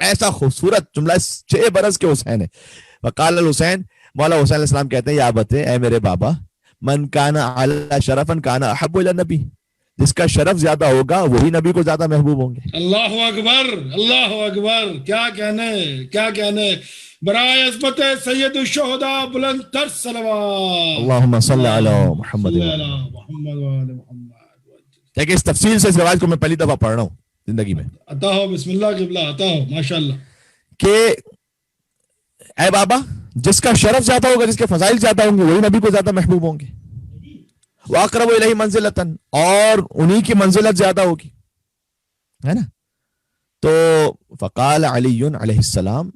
ایسا خوبصورت جملہ 6 برس کے حسین ہے. وقال الحسین, مولا حسین علیہ السلام کہتے ہیں یا ابت, اے میرے بابا, من کان علی شرفن کان احب الی النبی, جس کا شرف زیادہ ہوگا وہی نبی کو زیادہ محبوب ہوں گے. اللہ اکبر, اللہ اکبر, کیا کہنے, کیا کہنے. برائے عظمت سید الشہداء بلند تر صلوات. اللہم صلی علی محمد. صلی علی محمد و آل محمد. لیکن اس تفصیل سے اس روایت کو میں پہلی دفعہ پڑھ رہا ہوں زندگی میں. عطا ہو, بسم اللہ قبلہ, عطا ہو, ماشاءاللہ. کہ اے بابا, جس کا شرف زیادہ ہوگا, جس کے فضائل زیادہ ہوں گے, وہی نبی کو زیادہ محبوب ہوں گے. وَأَقْرَبُ إِلَيْهِ مَنزِلَةً, اور انہی کی منزلت زیادہ ہوگی, ہے نا. تو فقال علی علیہ السلام,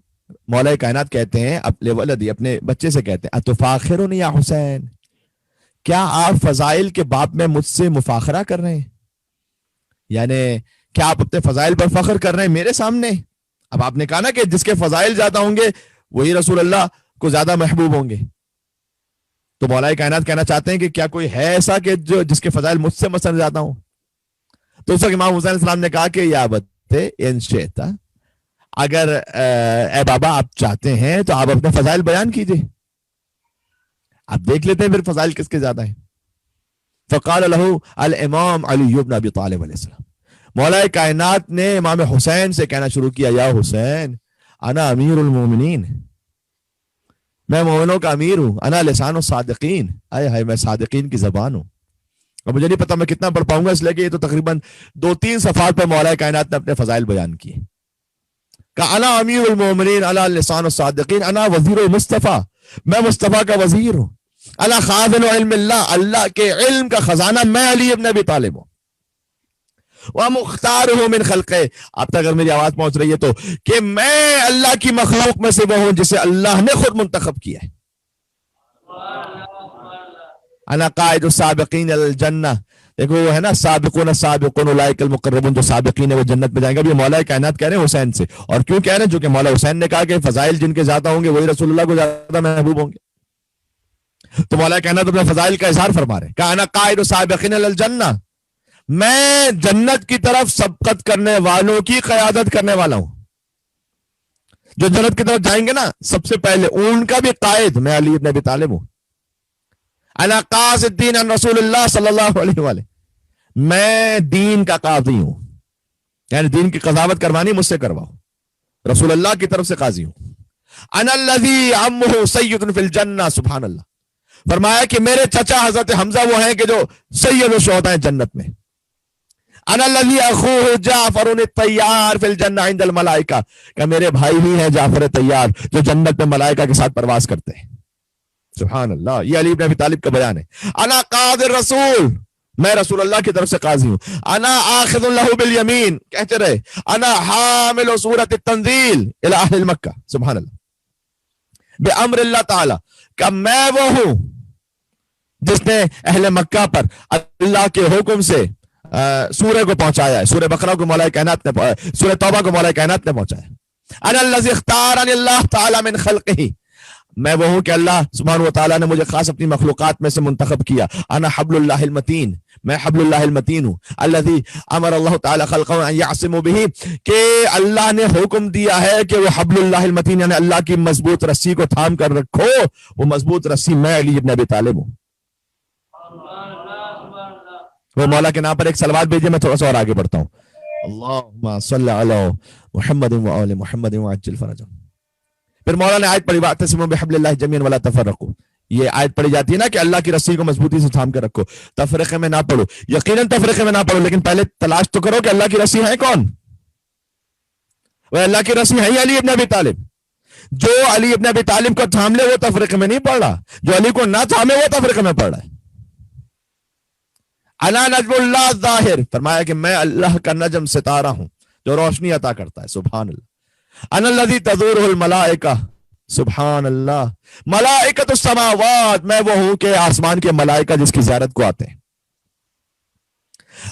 مولا کائنات کہتے ہیں اپنے ولدی, اپنے بچے سے کہتے ہیں اتفاخرون یا حسین, کیا آپ فضائل کے باب میں مجھ سے مفاخرہ کر رہے ہیں؟ یعنی کیا آپ اپنے فضائل پر فخر کر رہے ہیں میرے سامنے؟ اب آپ نے کہا نا کہ جس کے فضائل زیادہ ہوں گے وہی رسول اللہ کو زیادہ محبوب ہوں گے. تو مولا کائنات کہنا چاہتے ہیں کہ کیا کوئی ہے ایسا کہ جس کے فضائل مجھ سے مثلا زیادہ ہوں؟ تو اس وقت امام حسین علیہ السلام نے کہا کہ یا بتے ان شئت, اگر اے بابا آپ چاہتے ہیں تو آپ اپنے فضائل بیان کیجئے, آپ دیکھ لیتے ہیں پھر فضائل کس کے زیادہ ہیں. فقال له الامام علی بن ابی طالب علیہ السلام, مولا کائنات نے امام حسین سے کہنا شروع کیا, یا حسین انا امیر المومنین, میں مومنوں کا امیر ہوں. انا لسان الصادقین, آئے ہائے میں صادقین کی زبان ہوں. اور مجھے نہیں پتا میں کتنا پڑھ پاؤں گا, اس لیے کہ یہ تو تقریباً 2-3 صفحات پہ مولا کائنات نے اپنے فضائل بیان کیے. کہ انا امیر المومنین, انا لسان الصادقین, انا وزیر المصطفیٰ, میں مصطفیٰ کا وزیر ہوں. انا خازن علم اللہ, اللہ کے علم کا خزانہ میں علی ابن ابی طالب ہوں. وَمُخْتَارُهُ مِنْ خَلْقِهِ, اب تک اگر میری آواز پہنچ رہی ہے تو, کہ میں اللہ کی مخلوق میں سے وہ ہوں جسے اللہ نے خود منتخب کیا ہے. انا قائد السابقین الجنہ, دیکھو وہ ہے نا سابقون السابقون اولئک المقربون, جو سابقین ہے وہ جنت میں جائیں گے. اب یہ مولا کائنات کہہ رہے ہیں حسین سے, اور کیوں کہہ رہے ہیں؟ جو کہ مولا حسین نے کہا کہ فضائل جن کے زیادہ ہوں گے وہی رسول اللہ کو زیادہ محبوب ہوں گے. تو مولا کائنات اپنے فضائل کا اظہار فرما رہے ہیں. کہ انا قائد السابقین الجنہ, میں جنت کی طرف سبقت کرنے والوں کی قیادت کرنے والا ہوں. جو جنت کی طرف جائیں گے نا سب سے پہلے, ان کا بھی قائد میں علی ابن ابی طالب ہوں. انا قاضی الدین عن رسول اللہ صلی اللہ علیہ وآلہ, میں دین کا قاضی ہوں, یعنی دین کی قضاوت کروانی مجھ سے کرواؤ, رسول اللہ کی طرف سے قاضی ہوں. انا الذی عمہ سید فی الجنہ, سبحان اللہ. فرمایا کہ میرے چچا حضرت حمزہ وہ ہیں کہ جو سید الشہداء ہیں جنت میں. انا الذی اخوہ جعفر الطیار فی الجنہ عند الملائکہ, کہ میرے بھائی ہی ہیں جعفر طیار جو جنت میں ملائکہ کے ساتھ پرواز کرتے ہیں. سبحان اللہ, یہ علی بن ابی طالب کا بیان ہے. انا قاضی الرسول, میں رسول اللہ کی طرف سے قاضی ہوں. انا آخذ له بالیمین, کہتے رہے. انا حامل سورۃ التنزیل الی اہل مکہ, سبحان اللہ, بامر اللہ تعالی, کہ میں وہ ہوں جس نے اہل مکہ پر اللہ کے حکم سے سورہ کو پہنچایا ہے. سورہ بقرہ کو مولا کائنات نے, سورہ توبہ کو مولا کائنات نے پہنچایا. انا الذی اختارنی اللہ تعالی من خلقہ, میں وہ ہوں کہ اللہ سبحانہ و تعالیٰ نے مجھے خاص اپنی مخلوقات میں سے منتخب کیا. انا حبل اللہ المتین, میں حبل اللہ المتین ہوں. الذی امر اللہ تعالی خلقہ ان یعصموا بہ, کہ اللہ نے حکم دیا ہے کہ وہ حبل اللہ المتین, یعنی اللہ کی مضبوط رسی کو تھام کر رکھو. وہ مضبوط رسی میں علی ابن ابی طالب ہوں. وہ مولا کے نام پر ایک صلوات بھیجیے, میں تھوڑا سا اور آگے بڑھتا ہوں. اللہم صلی علی محمد و آل محمد وعجل فرجهم. پھر مولا نے آیت پڑھی, واعتصموا بحبل اللہ جميعا ولا تفرقوا. یہ آیت پڑھی جاتی ہے نا کہ اللہ کی رسی کو مضبوطی سے تھام کر رکھو, تفرقے میں نہ پڑھو. یقیناً تفرقے میں نہ پڑھو, لیکن پہلے تلاش تو کرو کہ اللہ کی رسی ہے کون. وہ اللہ کی رسی ہے علی ابن ابی طالب. جو علی ابن ابی طالب کو تھام لے وہ تفرقے میں نہیں پڑھ رہا, جو علی کو نہ تھامے وہ تفرقے میں پڑھ رہا ہے. انا نجم اللہ ظاہر, فرمایا کہ میں اللہ کا نجم ستارہ ہوں جو روشنی عطا کرتا ہے. سبحان اللہ. انا الذی تزورہ الملائکہ, سبحان اللہ. ملائکۃ السماوات, میں وہ ہوں کہ آسمان کے ملائکہ جس کی زیارت کو آتے ہیں.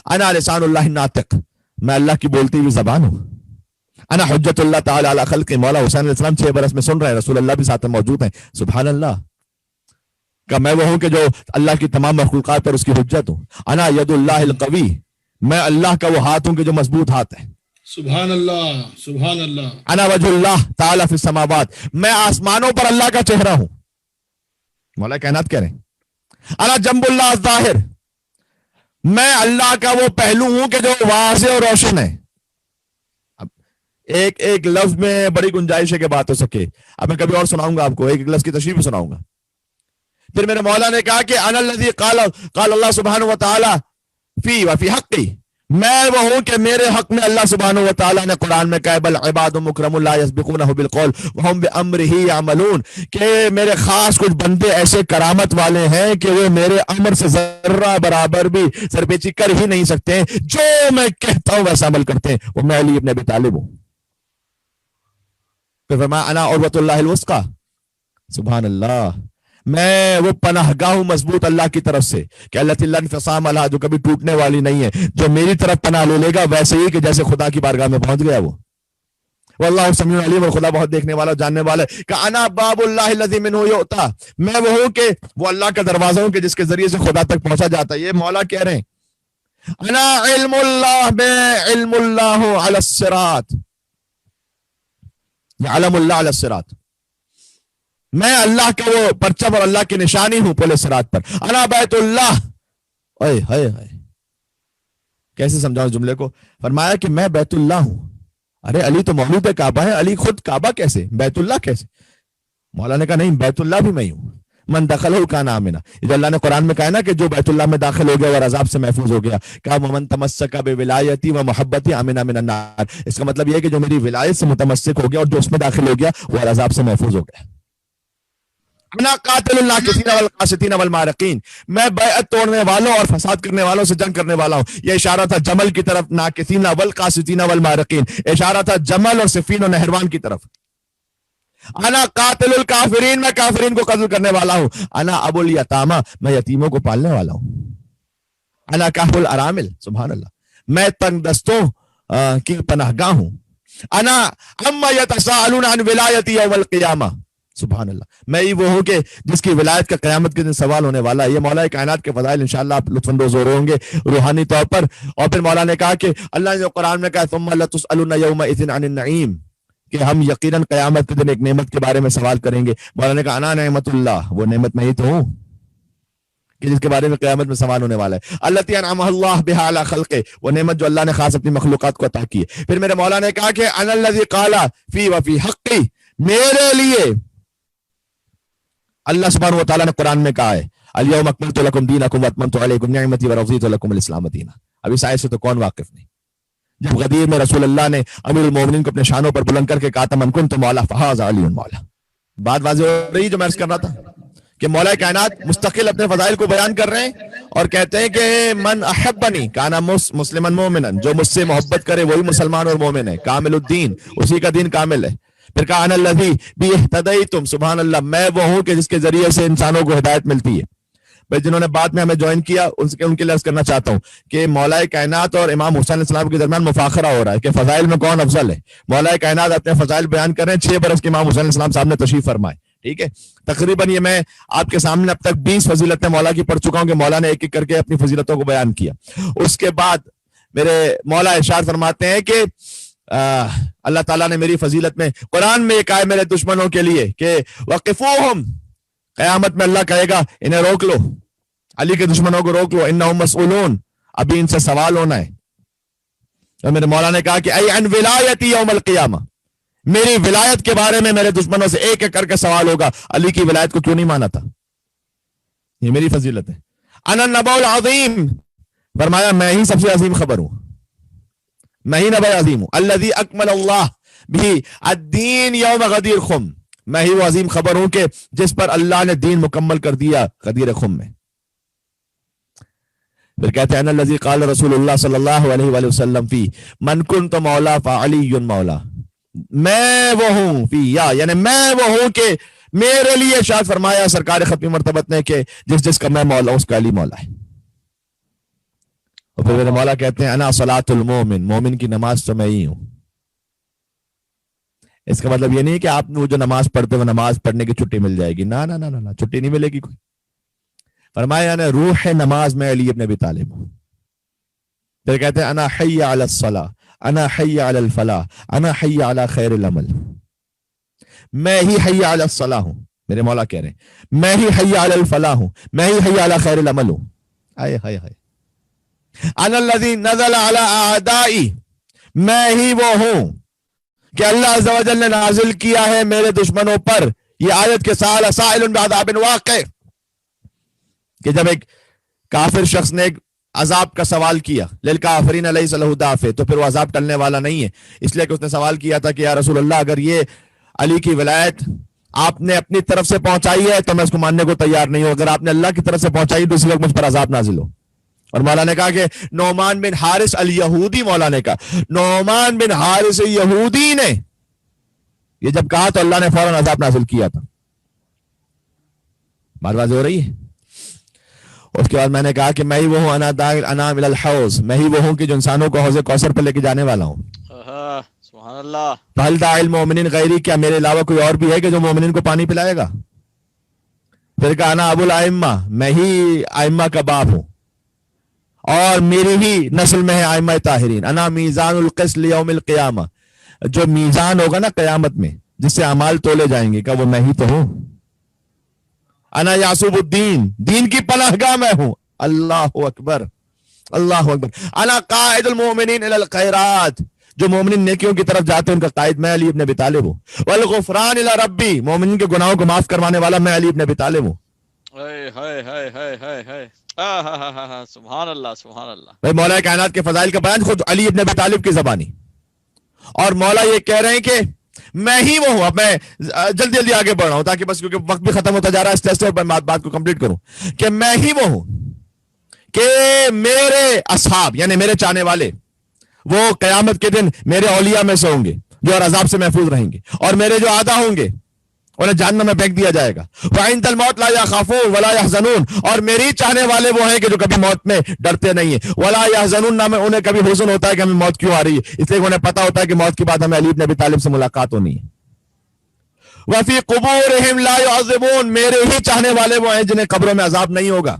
انا لسان اللہ الناطق, میں اللہ کی بولتی ہوئی زبان ہوں. انا حجت اللہ تعالی علی خلق, مولا حسین علیہ السلام 6 برس میں سن رہے ہیں, رسول اللہ بھی ساتھ میں موجود ہیں. سبحان اللہ. کہ میں وہ ہوں کہ جو اللہ کی تمام مخلوقات پر اس کی حجت ہوں. انا ید اللہ القوی, میں اللہ کا وہ ہاتھ ہوں کہ جو مضبوط ہاتھ ہے. سبحان اللہ سبحان اللہ. انا وجہ اللہ تعالی فی السماوات، میں آسمانوں پر اللہ کا چہرہ ہوں. مولا کائنات کہہ رہے ہیں انا جنب اللہ الظاہر، میں اللہ کا وہ پہلو ہوں کہ جو واضح اور روشن ہے. اب ایک ایک لفظ میں بڑی گنجائش ہے کہ بات ہو سکے. اب میں کبھی اور سناؤں گا آپ کو، ایک ایک لفظ کی تشریح سناؤں گا. پھر میرے مولا نے کہا کہ انا الذی قال اللہ سبحانہ و تعالی فی وفی حقی، میں وہ ہوں کہ میرے حق میں اللہ سبحانہ و تعالیٰ نے قرآن میں کہا بل عباد مکرم لا یسبقونہ بالقول وہم بامرہ یعملون، کہ میرے خاص کچھ بندے ایسے کرامت والے ہیں کہ وہ میرے امر سے ذرہ برابر بھی سرپیچی کر ہی نہیں سکتے، جو میں کہتا ہوں ویسا عمل کرتے ہیں. وہ میں علی ابن ابی طالب ہوں. پھر فرمایا انا عروۃ اللہ الوثقی، سبحان اللہ، میں وہ پناہ گاہ ہوں مضبوط اللہ کی طرف سے کہ اللہ تعالیٰ انفصام اللہ، جو کبھی ٹوٹنے والی نہیں ہے. جو میری طرف پناہ لے لے گا ویسے ہی کہ جیسے خدا کی بارگاہ میں پہنچ گیا. وہ واللہ سمیع علیم، اور خدا بہت دیکھنے والا جاننے والا ہے. کہ انا باب اللہ الذی منہ یؤتی، میں وہ ہوں کہ وہ اللہ کا دروازہ ہوں کہ جس کے ذریعے سے خدا تک پہنچا جاتا ہے. یہ مولا کہہ رہے ہیں انا علم اللہ، میں علم اللہ علی الصراط، علم اللہ علی الصراط، میں اللہ کا وہ پرچم اور اللہ کی نشانی ہوں پل صراط پر. انا بیت اللہ، اے ہائے ہائے، کیسے سمجھاؤں جملے کو. فرمایا کہ میں بیت اللہ ہوں. ارے علی تو مولود کعبہ ہے، علی خود کعبہ کیسے، بیت اللہ کیسے؟ مولا نے کہا نہیں، بیت اللہ بھی میں ہوں. من دخلہ کان آمنا، جو اللہ نے قرآن میں کہا نا کہ جو بیت اللہ میں داخل ہو گیا اور عذاب سے محفوظ ہو گیا. کہا ومن تمسک بولایتی و محبتی آمنا من النار، اس کا مطلب یہ ہے کہ جو میری ولایت سے متمسک ہو گیا اور جو اس میں داخل ہو گیا وہ عذاب سے محفوظ ہو گیا. انا قاتل الناکثین والقاسطین والمارقین، میں بیعت توڑنے والوں اور فساد کرنے والوں سے جنگ کرنے والا ہوں. یہ اشارہ تھا جمل کی طرف، ناکثین والقاسطین والمارقین، اشارہ تھا جمل اور صفین و نہروان کی طرف. انا قاتل الکافرین، میں کافرین کو قتل کرنے والا ہوں. انا ابو الیتامى، میں یتیموں کو پالنے والا ہوں. انا کہف الارامل، سبحان اللہ، میں تنگ دستوں کی پناہ گاہ ہوں. انا اما یتساءلون عن ولایتی یوم القیامہ، سبحان اللہ، میں ہی وہ ہوں کہ جس کی ولایت کا قیامت کے دن سوال ہونے والا ہے. یہ مولا کائنات کے فضائل انشاءاللہ آپ لطف اندوز ہو رہے ہوں گے روحانی طور پر. اور پھر مولا نے کہا کہ اللہ نے جو قرآن میں کہا ثم لتسألن یومئذ عن النعیم، کہ ہم یقیناً قیامت کے دن ایک نعمت کے بارے میں سوال کریں گے. مولا نے کہا انا نعمت اللہ، وہ نعمت میں ہی تو ہوں کہ جس کے بارے میں قیامت میں سوال ہونے والا ہے. التی انعم اللہ بها علی خلقہ، وہ نعمت جو اللہ نے خاص اپنی مخلوقات کو عطا کی ہے. پھر میرے مولا نے کہا کہ انا الذی قال فی وفی حقی، میرے لیے اللہ سبحانہ و تعالیٰ نے قرآن میں کہا ہے الیوم اکملت لکم دینکم واتممت علیکم نعمتی ورضیت لکم الاسلام دینا. اب اس آیت سے تو کون واقف نہیں. جب غدیر میں رسول اللہ نے امیر المومنین کو اپنے شانوں پر بلند کر کے کہا تھا من کنت مولا فہذا علی مولا. بات واضح ہو رہی جو میں عرض کر رہا تھا کہ مولا کائنات مستقل اپنے فضائل کو بیان کر رہے ہیں اور کہتے ہیں کہ من احبنی کانا مسلما مومنا، جو مجھ سے محبت کرے وہی مسلمان اور مومن ہے. کامل الدین، اسی کا دین کامل ہے. پھر کہا انا الذی بہ اہتدیتم، سبحان اللہ، میں وہ ہوں کہ جس کے ذریعے سے انسانوں کو ہدایت ملتی ہے. بھائی جنہوں نے بعد میں ہمیں جوائن کیا ان کے لیے عرض کرنا چاہتا ہوں کہ مولا کائنات اور امام حسین علیہ السلام کے درمیان مفاخرہ ہو رہا ہے کہ فضائل میں کون افضل ہے. مولا کائنات اپنے فضائل بیان کر رہے ہیں، 6 برس کے امام حسین علیہ السلام صاحب نے تشریف فرمائے. ٹھیک ہے، تقریباً یہ میں آپ کے سامنے اب تک 20 فضیلتیں مولا کی پڑھ چکا ہوں کہ مولا نے ایک ایک کر کے اپنی فضیلتوں کو بیان کیا. اس کے بعد میرے مولا ارشاد فرماتے ہیں کہ اللہ تعالیٰ نے میری فضیلت میں قرآن میں ایک آئے میرے دشمنوں کے لیے کہ وقفوہم، قیامت میں اللہ کہے گا انہیں روک لو، علی کے دشمنوں کو روک لو، انہم مسئولون، ابھی ان سے سوال ہونا ہے. اور میرے مولا نے کہا کہ ای عن ولایتی یوم القیامہ، میری ولایت کے بارے میں میرے دشمنوں سے ایک ایک کر کے سوال ہوگا، علی کی ولایت کو کیوں نہیں مانا تھا. یہ میری فضیلت ہے. انا النبأ العظیم، فرمایا میں ہی سب سے عظیم خبر ہوں، میں ہی نبی عظیم ہوں. الذی اکمل اللہ بھی الدین یوم غدیر خم، میں ہی وہ عظیم خبر ہوں کہ جس پر اللہ نے دین مکمل کر دیا غدیر خم میں. پھر کہتے ہیں الذی قال رسول اللہ صلی اللہ علیہ وآلہ وسلم فی من کنت مولا فعلی مولا، میں وہ ہوں فی یا، یعنی میں وہ ہوں کہ میرے لیے ارشاد فرمایا سرکار ختمی مرتبت نے کہ جس کا میں مولا اس کا علی مولا ہے. اور پھر میرے مولا کہتے ہیں انا صلاۃ المومن، مومن کی نماز تو میں ہی ہوں. اس کا مطلب یہ نہیں کہ آپ وہ جو نماز پڑھتے وہ نماز پڑھنے کی چھٹی مل جائے گی، نہ چھٹی نہیں ملے گی کوئی. فرمایا نے روح نماز میں علی ابن ابی طالب ہوں. پھر کہتے ہیں انا حی علی الصلاۃ، انا حی علی الفلاح انا حی علی خیر العمل. میں ہی حی علی الصلاح ہوں، میرے مولا کہہ رہے ہیں میں ہی حی علی الفلاح ہوں، میں ہی حی علی خیر العمل ہوں. آئے ہائے ہائے. انا الذی نزل علی اعدائی، میں ہی وہ ہوں کہ اللہ عز و جل نے نازل کیا ہے میرے دشمنوں پر. یہ آیت کے سال سائل بعذاب واقع، کہ جب ایک کافر شخص نے ایک عذاب کا سوال کیا، للکافرین لیس لہ دافع، تو پھر وہ عذاب ٹلنے والا نہیں ہے، اس لیے کہ اس نے سوال کیا تھا کہ یا رسول اللہ اگر یہ علی کی ولایت آپ نے اپنی طرف سے پہنچائی ہے تو میں اس کو ماننے کو تیار نہیں ہوں، اگر آپ نے اللہ کی طرف سے پہنچائی تو اسی وقت مجھ پر عذاب نازل ہو. اور مولا نے کہا کہ نعمان بن حارث الیہودی، مولا نے کہا نعمان بن حارث یہودی نے یہ جب کہا تو اللہ نے فوراً عذاب نازل کیا تھا. بات واضح ہو رہی ہے. اس کے بعد میں نے کہا کہ میں ہی وہ ہوں انا داعی الانام الی الحوض، میں ہی وہ ہوں کہ جو انسانوں کو حوض کوثر پر لے کے جانے والا ہوں. سبحان اللہ. فہل داعی المؤمنین غیری، کیا میرے علاوہ کوئی اور بھی ہے کہ جو مومنین کو پانی پلائے گا؟ پھر کہا انا ابو الائمہ، میں ہی ائمہ کا باپ ہوں اور میری ہی نسل میں ہے ائمہ طاہرین. انا میزان القسط لیوم القیامہ، جو میزان ہوگا نا قیامت میں جس سے اعمال تولے جائیں گے، کہ وہ میں ہی تو ہوں. انا یعصوب الدین، دین کی پناہ گاہ میں ہوں. اللہ اکبر اللہ اکبر. انا قائد المؤمنین الی الخیرات، جو مومنین نیکیوں کی طرف جاتے ہیں ان کا قائد میں علی ابن ابی طالب ہوں. والغفران الی ربی، مومنین کے گناہوں کو معاف کروانے والا میں علی ابن ابی طالب ہوں. سبحان اللہ سبحان اللہ. بھائی مولا کائنات کے فضائل کا بیان خود علی ابن ابی طالب کی زبانی، اور مولا یہ کہہ رہے ہیں کہ میں ہی وہ ہوں. اب میں جلدی جلدی آگے بڑھ رہا ہوں تاکہ بس کیونکہ وقت بھی ختم ہوتا جا رہا ہے، اس سے بات کو کمپلیٹ کروں کہ میں ہی وہ ہوں کہ میرے اصحاب یعنی میرے چاہنے والے وہ قیامت کے دن میرے اولیاء میں سے ہوں گے جو اور عذاب سے محفوظ رہیں گے، اور میرے جو آدھا ہوں گے انہیں جہنم میں پھینک دیا جائے گا. وَعِندَ الْمَوْتِ لَا يَخَافُونَ وَلَا يَحْزَنُونَ، اور میری چاہنے والے وہ ہیں کہ جو کبھی موت میں ڈرتے نہیں ہیں. وَلَا يَحْزَنُونَ، نہ میں انہیں کبھی حزن ہوتا ہے کہ ہمیں موت کیوں آ رہی ہے، اس لیے انہیں پتا ہوتا ہے کہ موت کے بعد ہمیں علی بن ابی طالب سے ملاقات ہونی ہے. وَفِي قُبُورِهِمْ لَا يُعَذِّبُونَ، میرے ہی چاہنے والے وہ ہیں جنہیں قبروں میں عذاب نہیں ہوگا.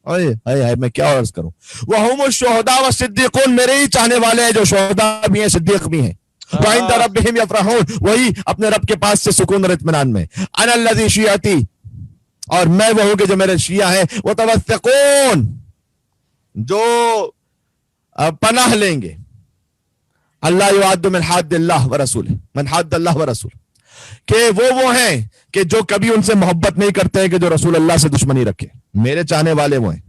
میں کیا عرض کروں. وَهُمُ الشُّهَدَاءُ وَالصِّدِّيقُونَ، میرے ہی چاہنے والے ہیں جو شہداء بھی ہیں صدیق بھی ہیں. وَعِندَ رَبِّهِمْ يَفْرَحُونَ، وہی اپنے رب کے پاس سے سکون اور اطمینان میں. انا الذی شیعتی، اور میں وہ ہوں کہ جو میرے شیعہ ہیں. وَتَوَثِّقُونَ، جو پناہ لیں گے. اللہ یعد من حاد اللہ ورسولہ، من حاد اللہ ورسولہ، کہ وہ ہیں کہ جو کبھی ان سے محبت نہیں کرتے ہیں کہ جو رسول اللہ سے دشمنی رکھے. میرے چاہنے والے وہ ہیں.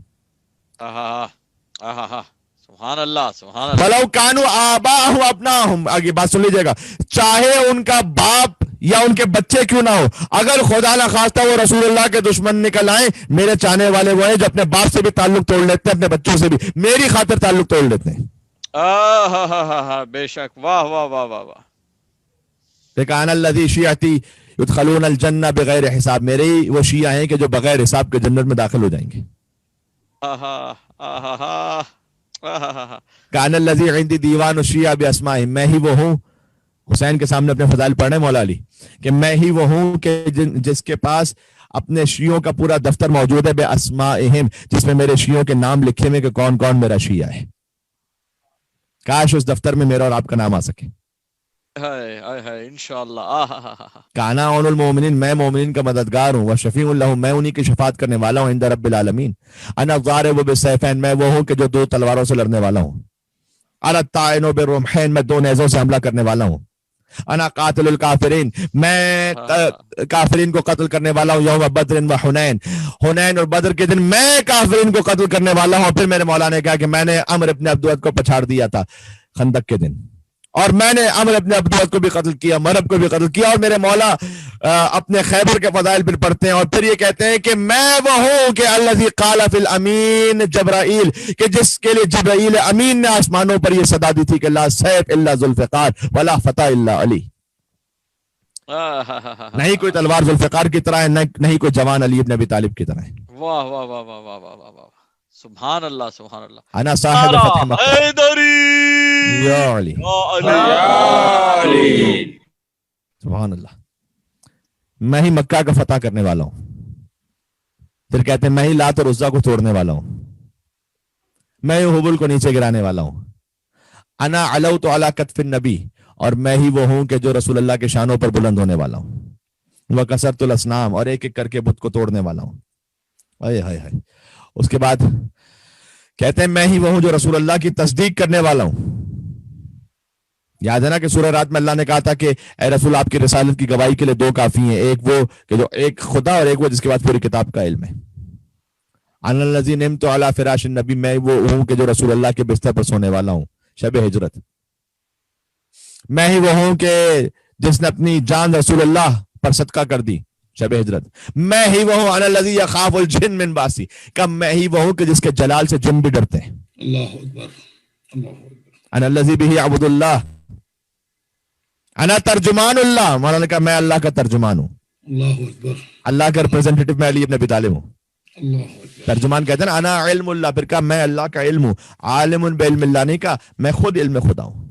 سبحان اللہ سبحان اللہ. فَلَوْ كَانُوا آبَاءَهُمْ وَأَبْنَاءَهُمْ، آگے بات سن لیجیے گا، چاہے ان کا باپ یا ان کے بچے کیوں نہ ہو، اگر خدا نہ خواستہ وہ رسول اللہ کے دشمن نکل آئیں، میرے چاہنے والے وہ ہیں جو اپنے باپ سے بھی تعلق توڑ لیتے ہیں، اپنے بچوں سے بھی میری خاطر تعلق توڑ لیتے ہیں. بے شک. واہ واہ واہ واہ واہ. انا الذی شیعتی یدخلون الجنہ بغیر حساب، میرے ہی وہ شیعہ ہیں کہ جو بغیر حساب کے جنت میں داخل ہو جائیں گے. کان الذی عندی دیوان الشیعہ باسمائہم، میں ہی وہ ہوں، حسین کے سامنے اپنے فضائل پڑھنے مولا علی، کہ میں ہی وہ ہوں کہ جس کے پاس اپنے شیعوں کا پورا دفتر موجود ہے باسمائہم، جس میں میرے شیعوں کے نام لکھے ہوئے کہ کون کون میرا شیعہ ہے. کاش اس دفتر میں میرا اور آپ کا نام آ سکے. انشاءاللہ. کانا اون المومنین، میں مومنین کا مددگار ہوں. وشفیع لہم، میں انہی کی شفاعت کرنے والا ہوں عند رب العالمین. انا الضارب بالسیفین، میں وہ ہوں کہ جو دو تلواروں سے لڑنے والا ہوں. انا الطاعن بالرمحین، میں دو نیزوں سے حملہ کرنے والا ہوں. انا قاتل الکافرین، میں کافرین کو قتل کرنے والا ہوں. یوم بدر و حنین، حنین اور بدر کے دن میں کافرین کو قتل کرنے والا ہوں. پھر میرے مولا نے کہا کہ میں نے عمرو ابن عبدود کو پچھاڑ دیا تھا خندق کے دن، اور میں نے عمرو ابن عبدود کو بھی قتل کیا، مرب کو بھی قتل کیا. اور میرے مولا اپنے خیبر کے فضائل پھر پڑھتے ہیں اور پھر یہ کہتے ہیں کہ میں وہ ہوں کہ الذی قال فی الامین جبرائیل، کہ جس کے لیے جبرائیل امین نے آسمانوں پر یہ صدا دی تھی کہ لا سیف الا ذوالفقار ولا فتح الا علی، نہیں کوئی تلوار ذوالفقار کی طرح ہے، نہیں کوئی جوان علی ابن ابی طالب کی طرح ہے. واہ واہ واہ واہ واہ واہ واہ. سبحان اللہ سبحان اللہ. انا صاحب فتح مکہ یا علی سبحان اللہ، میں ہی مکہ کا فتح کرنے والا ہوں. پھر کہتے ہیں میں ہی لات اور عزا کو توڑنے والا ہوں، میں ہی حبل کو نیچے گرانے والا ہوں. انا علوت علی کتف النبی، اور میں ہی وہ ہوں کہ جو رسول اللہ کے شانوں پر بلند ہونے والا ہوں، وکسرت الاسنام، اور ایک ایک کر کے بت کو توڑنے والا ہوں. ہائے ہائے ہائے. اس کے بعد کہتے ہیں میں ہی وہ ہوں جو رسول اللہ کی تصدیق کرنے والا ہوں. یاد ہے نا کہ سورہ رات میں اللہ نے کہا تھا کہ اے رسول آپ کی رسالت کی گواہی کے لیے دو کافی ہیں، ایک وہ کہ جو ایک خدا، اور ایک وہ جس کے بعد پوری کتاب کا علم ہے. انا الذی نمت علی فراش النبی، میں وہ ہوں کہ جو رسول اللہ کے بستر پر سونے والا ہوں شب ہجرت. میں ہی وہ ہوں کہ جس نے اپنی جان رسول اللہ پر صدقہ کر دی شب ہجرت. میں ہی وہ ہوں انا الذی یخاف الجن من باسی، کہ میں ہی وہ ہوں کہ جس کے جلال سے جن بھی ڈرتے ہیں. اللہ اکبر، اللہ اکبر. انا الذی بہ عبد اللہ، انا ترجمان اللہ، مولانا نے کہا میں اللہ کا ترجمان ہوں. اللہ اکبر، اللہ کا ریپرزینٹیٹو میں علی ابن ابی طالب ہوں. اللہ اکبر. ترجمان کہتے ہیں نا انا علم اللہ، پھر کہا میں اللہ کا علم ہوں. عالم بعلم اللہ نہیں کہا میں خود علم خدا ہوں.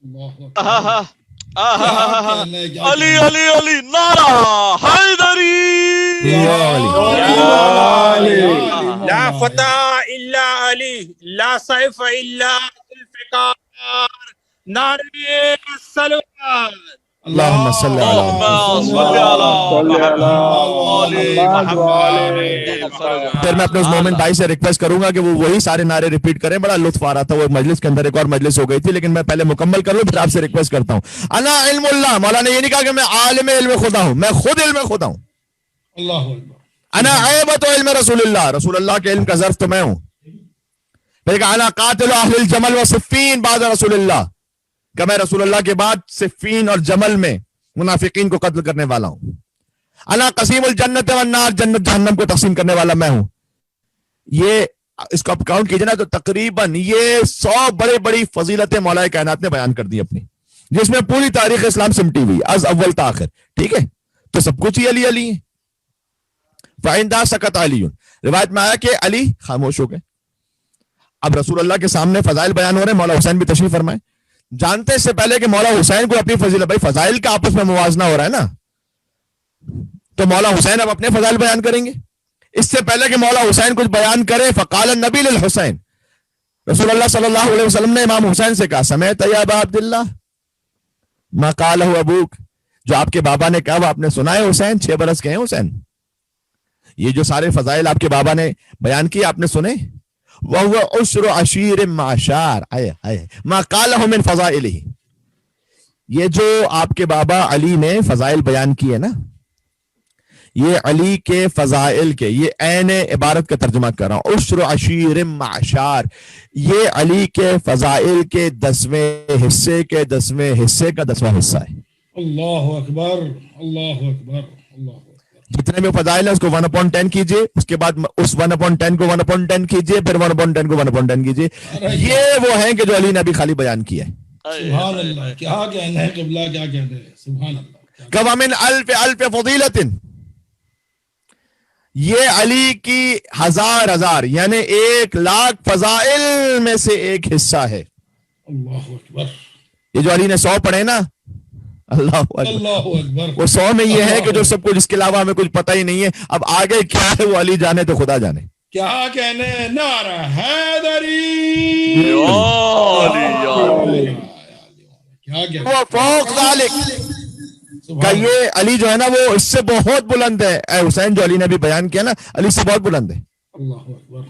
اللہ آہا اکبر. آہا علی علی علی نعرہ حیدری. لا فتح الا علی، لا سیف الا ذوالفقار. نعرہ الصلوات. اللہم صلی علی پھر میں اپنے اس مومن بھائی سے ریکویسٹ کروں گا کہ وہ وہی سارے نعرے ریپیٹ کریں. بڑا لطف آ رہا تھا، وہ مجلس کے اندر ایک اور مجلس ہو گئی تھی، لیکن میں پہلے مکمل کر لوں پھر آپ سے ریکویسٹ کرتا ہوں. انا علم اللہ، مولانا نے یہ نہیں کہا کہ میں عالم علم خدا ہوں، میں خود علم خدا ہوں. اللہ اکبر. انا عیبت علم رسول اللہ، رسول اللہ کے علم کا ظرف تو میں ہوں. پھر کہا انا قاتل اہل الجمل و صفین بعد رسول اللہ، کہ میں رسول اللہ کے بعد صفین اور جمل میں منافقین کو قتل کرنے والا ہوں. انا قسیم الجنت والنار، جنت جہنم کو تقسیم کرنے والا میں ہوں. یہ اس کو آپ کاؤنٹ کیجئے نا تو تقریباً یہ 100 بڑی بڑی فضیلتیں مولا کائنات نے بیان کر دی اپنی، جس میں پوری تاریخ اسلام سمٹی ہوئی از اول تا آخر. ٹھیک ہے، تو سب کچھ ہی علی علی ہے. فَإِنْدَا سَكَتَ عَلِيٌّ، روایت میں آیا کہ علی خاموش ہو گئے. اب رسول اللہ کے سامنے فضائل بیان ہو رہے ہیں، مولا حسین بھی تشریف فرمائے. جانتے اس سے پہلے کہ مولا حسین کو اپنی فضیلت، بھائی فضائل کا آپس میں موازنہ ہو رہا ہے نا، تو مولا حسین اب اپنے فضائل بیان کریں گے. اس سے پہلے کہ مولا حسین کچھ بیان کرے، فقال النبی للحسین، رسول اللہ صلی اللہ علیہ وسلم نے امام حسین سے کہا سمعت یا ابا عبداللہ ما قالہ ابوک، جو آپ کے بابا نے کہا وہ آپ نے سنا ہے حسین؟ 6 برس کے ہیں حسین، یہ جو سارے فضائل آپ کے بابا نے بیان کیے آپ نے سنے؟ وَهُوَ عُشْرُ عَشِيرٍ مَعَشَارٍ مَا قَالَهُ مِنْ فَضَائِلِهِ. یہ جو آپ کے بابا علی نے فضائل بیان کیے نا، یہ علی کے فضائل کے، یہ عین عبارت کا ترجمہ کر رہا ہوں. عُشْرُ عَشِيرٍ مَعَشَارٍ، یہ علی کے فضائل کے 10ویں حصے کے 10ویں حصے کا 10واں حصہ ہے. اللہ اکبر، اللہ اکبر، اللہ اکبر. جتنے بھی فضائل ہیں اس کو 1/10 کیجئے، اس کے بعد اس 1/10 کو 1/10 کیجئے، پھر 1/10 کو 1/10 کیجئے. یہ وہ ہیں کہ جو علی نے ابھی خالی بیان کیا ہے. سبحان اللہ، کیا کہنا ہے قبلہ، کیا کہنا ہے، سبحان اللہ. کَوَمِنْ أَلْفِ فَضِيلَةٍ، یہ علی کی 1000 یعنی 1,00,000 فضائل میں سے ایک حصہ ہے. اللہ اکبر، یہ جو علی نے 100 پڑھے نا، اللہ اکبر، اللہ اکبر. وہ 100 میں یہ ہے کہ جو سب کچھ اس کے علاوہ ہمیں کچھ پتہ ہی نہیں ہے. اب آگے کیا ہے وہ علی جانے تو خدا جانے. کیا کہنے، نعرہ حیدری. کیا کہنے، وہ فوق ذالک، کہ یہ علی جو ہے نا وہ اس سے بہت بلند ہے. اے حسین جو علی نے بھی بیان کیا نا، علی سے بہت بلند ہے. اللہ اکبر.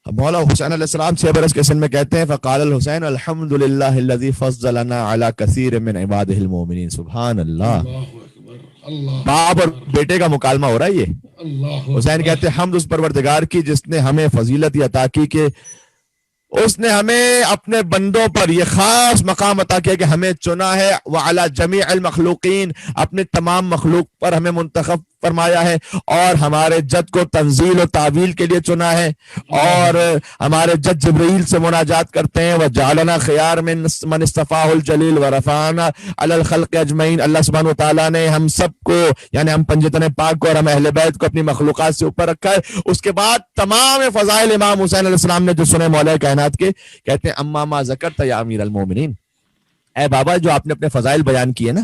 مولا حسین علیہ السلام 6 برس کے سن میں کہتے ہیں فقال الحسین الحمدللہ الذی فضلنا علی کثیر من عبادہ المؤمنین. سبحان اللہ. اللہ اکبر، اللہ باپ اور بیٹے کا مکالمہ ہو رہا ہے یہ. اللہ حسین کہتے ہیں حمد اس پروردگار کی جس نے ہمیں فضیلت یہ عطا کی کہ اس نے ہمیں اپنے بندوں پر یہ خاص مقام عطا کیا کہ ہمیں چنا ہے، وعلی جمیع المخلوقین، اپنے تمام مخلوق پر ہمیں منتخب فرمایا ہے، اور ہمارے جد کو تنزیل و تعویل کے لیے چنا ہے، اور ہمارے جد جبرائیل سے مناجات کرتے ہیں. وجعلنا خیار من اصطفاہ الجلیل ورفعنا علی الخلق اجمعین. اللہ سبحانہ وتعالیٰ نے ہم سب کو، یعنی ہم پنجتن پاک کو اور ہم اہل بیت کو اپنی مخلوقات سے اوپر رکھا ہے. اس کے بعد تمام فضائل امام حسین علیہ السلام نے جو سنے مولا کائنات کے، کہتے ہیں اما ما ذکرت یا امیر المومنین، اے بابا جو آپ نے اپنے فضائل بیان کیے نا،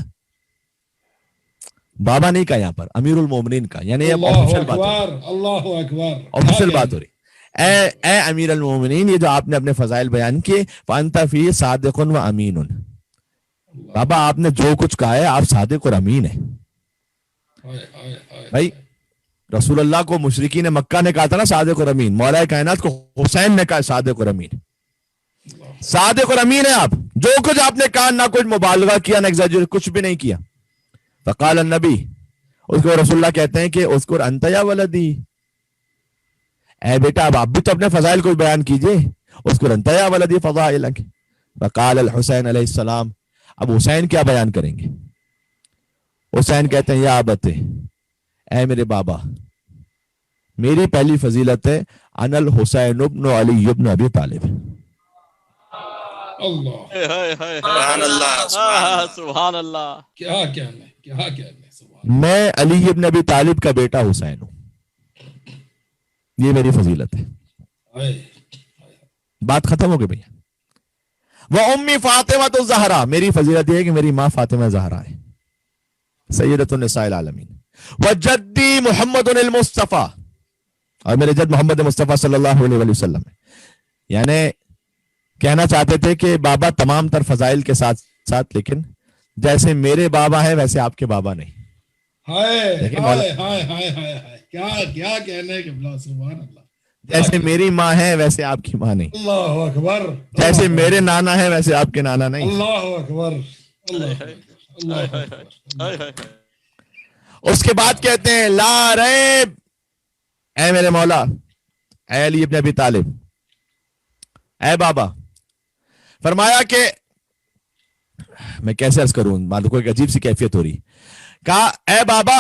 بابا نہیں کہا یہاں پر، امیر المومنین کا، یعنی اب آفیشل بات ہو رہی، اللہ اکبر، آفیشل بات ہو رہی. اے امیر المومنین، یہ جو آپ نے اپنے فضائل بیان کیے، فانت فی صادق و امین، بابا آپ نے جو کچھ کہا ہے آپ صادق اور امین ہیں. بھائی رسول اللہ کو مشرکین مکہ نے کہا تھا نا صادق اور امین، مولا کائنات کو حسین نے کہا صادق اور امین. صادق اور امین ہے آپ، جو کچھ آپ نے کہا، نہ کچھ مبالغہ کیا، نہ ایگزیجریٹ، کچھ بھی نہیں کیا. فقال النبی، اس کو رسول اللہ کہتے ہیں کہ اذکر انت یا ولدی، اے بیٹا اب آپ بھی تو اپنے فضائل کو بیان کیجئے. اذکر انت یا ولدی فضائلک. فقال الحسین علیہ السلام، اب حسین کیا بیان کریں گے؟ حسین کہتے ہیں یا ابت، اے میرے بابا، میری پہلی فضیلت ہے انا الحسین ابن علی ابن ابی طالب. اللہ سبحان اللہ، سبحان اللہ. کیا کہنے، کیا کہنے، سبحان میں علی ابن ابی طالب کا بیٹا حسین ہوں، یہ میری فضیلت ہے. اللہ. بات ختم ہو گئی بھیا. وہ امی فاطمہ تو زہرا، میری فضیلت یہ ہے کہ میری ماں فاطمہ زہرا ہے، سیدۃ النساء العالمین. وجدی محمد المصطفیٰ، اور میرے جد محمد مصطفیٰ صلی اللہ علیہ وآلہ وسلم ہے. یعنی کہنا چاہتے تھے کہ بابا تمام تر فضائل کے ساتھ ساتھ، لیکن جیسے میرے بابا ہے ویسے آپ کے بابا نہیں. ہائے لیکن ہائے ہائے ہائے ہائے ہائے، کیا کیا کہنے کہ بلا، سبحان اللہ. جیسے میری ماں ہے ویسے آپ کی ماں نہیں، اللہ اکبر. جیسے میرے نانا ہے ویسے آپ کے نانا نہیں. اللہ اکبر. اللہ اکبر. اس کے بعد کہتے ہیں لا ریب، اے میرے مولا، اے علی ابن ابی طالب، اے بابا. فرمایا کہ میں کیسے عرض کروں، کو ایک عجیب سی کیفیت ہو رہی. کہا اے بابا،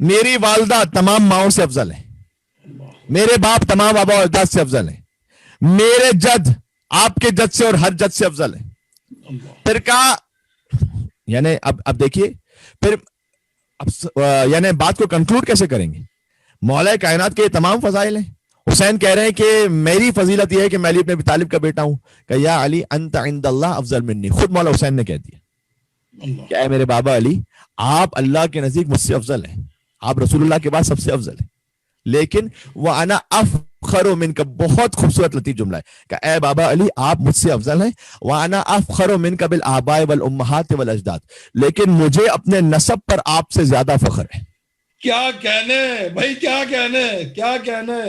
میری والدہ تمام ماؤں سے افضل ہے، میرے باپ تمام آبا و اجداد سے افضل ہیں، میرے جد آپ کے جد سے اور ہر جد سے افضل ہے. پھر کہا، یعنی اب دیکھیے، پھر یعنی بات کو کنکلوڈ کیسے کریں گے؟ مولا کائنات کے یہ تمام فضائل ہیں. حسین کہہ رہے ہیں کہ میری فضیلت یہ ہے کہ میں علی ابن ابی طالب کا بیٹا ہوں. کہ یا علی انت عند اللہ افضل منی، خود مولا حسین نے کہہ دیا کہ اے میرے بابا علی، آپ اللہ کے نزدیک مجھ سے افضل ہیں، آپ رسول اللہ کے بعد سب سے افضل ہیں. لیکن وَأَنَا أَفْخَرُ مِنْكَ، بہت خوبصورت لطیف جملہ ہے کہ اے بابا علی آپ مجھ سے افضل ہیں. وَأَنَا أَفْخَرُ مِنْكَ بِالْآبَاءِ وَالْأُمَّهَاتِ وَالْأَجْدَادِ، لیکن مجھے اپنے نسب پر آپ سے زیادہ فخر ہے. کیا کہنے بھائی، کیا کہنے، کیا کہنے.